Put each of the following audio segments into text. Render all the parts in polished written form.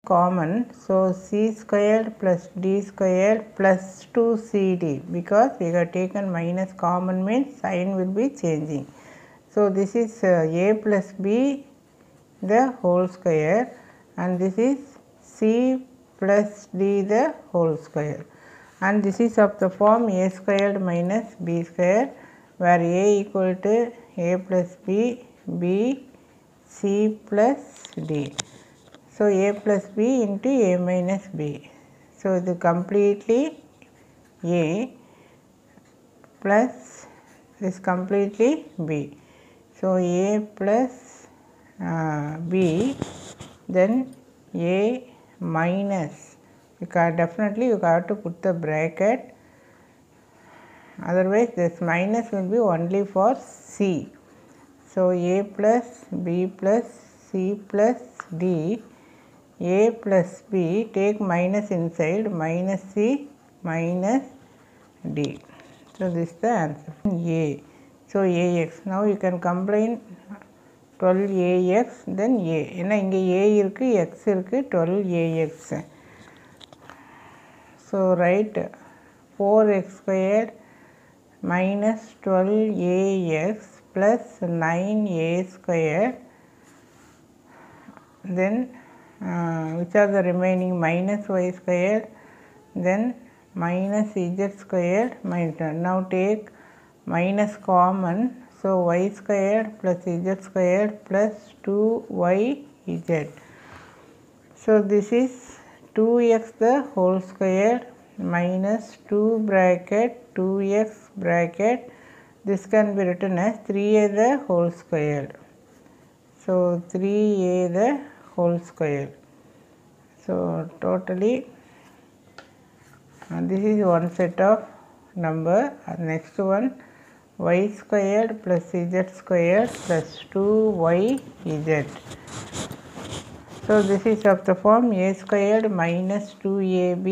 common, so c squared plus d squared plus 2cd, because we have taken minus common means sign will be changing. So this is a plus b the whole square, and this is c plus d the whole square, and this is of the form a squared minus b squared, where a equal to a plus b, b c plus d. So a plus b into a minus b. So the completely a plus is completely b. So a plus b, then a minus, definitely you have to put the bracket, otherwise this minus will be only for c. So a plus b plus c plus d, a plus b, take minus inside, minus c minus d. So this is the answer. A. So ax. Now you can combine 12ax then a. ஏன்னா இங்கே a இருக்கு, x இருக்கு, 12ax. So write 4x squared minus 12ax plus 9a squared, then which are the remaining, minus y squared, then minus z squared minus. Now take minus common, so y squared plus z squared plus 2yz. So this is 2x the whole square minus 2 bracket 2x bracket, this can be written as 3a the whole square. So 3a the whole square. So totally this is one set of number. Next one, y squared plus z squared plus 2yz. So this is of the form a squared minus 2ab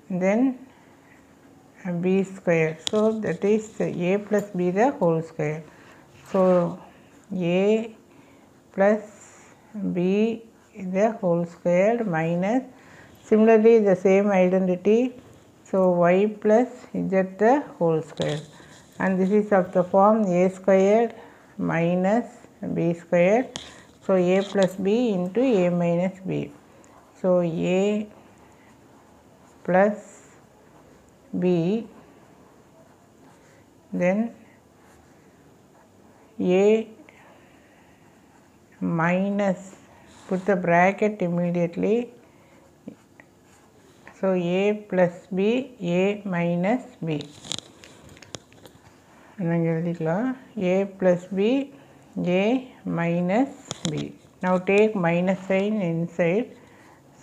then b square. So that is a plus b the whole square. So a plus b the whole square minus, similarly the same identity, so y plus z the whole square, and this is of the form a squared minus b squared. So a plus b into a minus b. So a plus b, then a minus, put the bracket immediately. So a plus b, a minus b. A plus b, a minus b. Now take minus sign inside.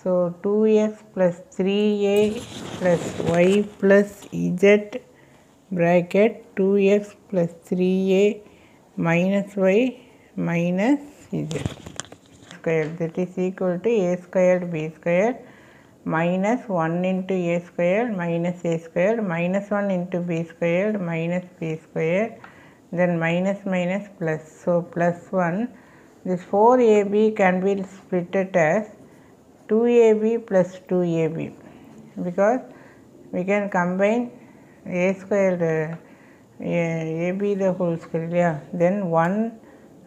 So 2x plus 3a plus y plus z bracket 2x plus 3a minus y minus z square, that is equal to a squared b squared minus 1 into a squared minus a squared minus 1 into b squared minus b squared, then minus minus plus. So plus 1. This 4ab can be split as 2ab plus 2ab, because we can combine a squared ab the whole square, yeah, then 1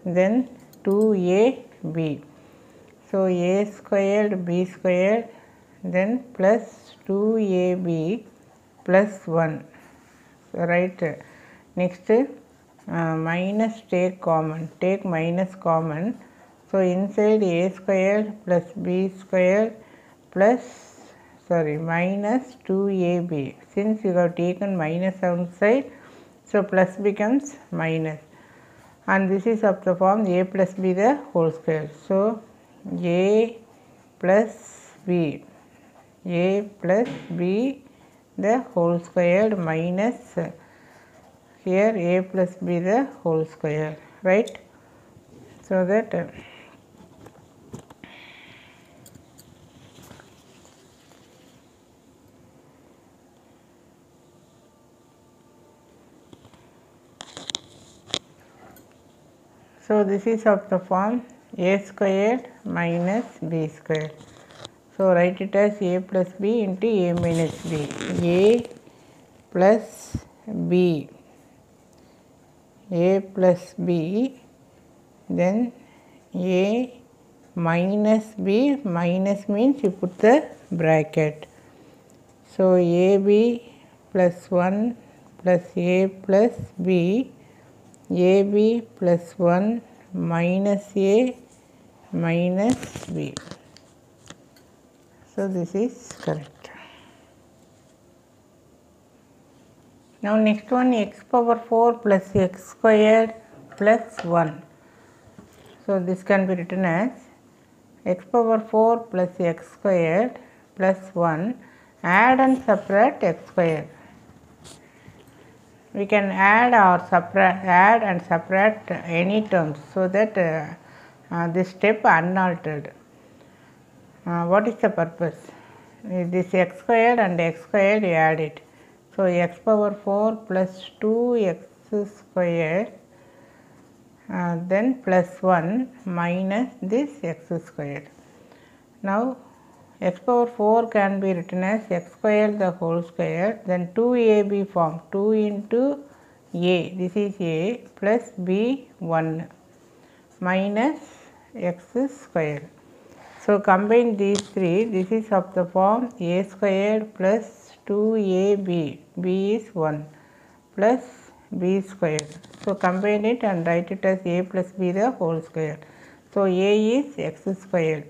then 2ab. So a squared b squared then plus 2ab plus 1. So right, next minus take common, take minus common. So inside a squared plus b squared plus minus 2ab, since you have taken minus outside, so plus becomes minus, and this is of the form a plus b the whole square. So a plus b, a plus b the whole squared minus here a plus b the whole square, right? So that so this is of the form a squared minus b squared. So write it as a plus b into a minus b. A plus b, a plus b, then a minus b, minus means you put the bracket. So ab plus 1 plus a plus b, ab plus 1 minus a minus b. So this is correct. Now next one, x power 4 plus x squared plus 1. So this can be written as x power 4 plus x squared plus 1, add and subtract x squared. We can add and subtract any terms, so that this step unaltered. What is the purpose? This x squared and x squared, you add it. So x power 4 plus 2x squared, then plus 1 minus this x squared. Now x power 4 can be written as x squared the whole square, then 2ab form, 2 into a, this is a, plus b 1 minus x squared. So combine these three, this is of the form a squared plus 2ab, b is 1, plus b squared. So combine it and write it as a plus b the whole square. So a is x squared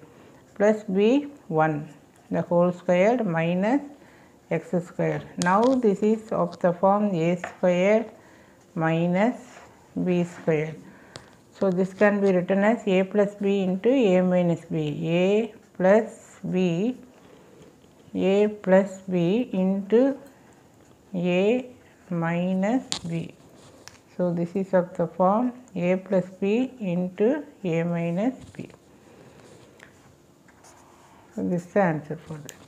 plus b 1 the whole squared minus x squared. Now this is of the form a squared minus b squared. So this can be written as a plus b into a minus b, a plus b into a minus b. So this is of the form a plus b into a minus b. So this is the answer for this.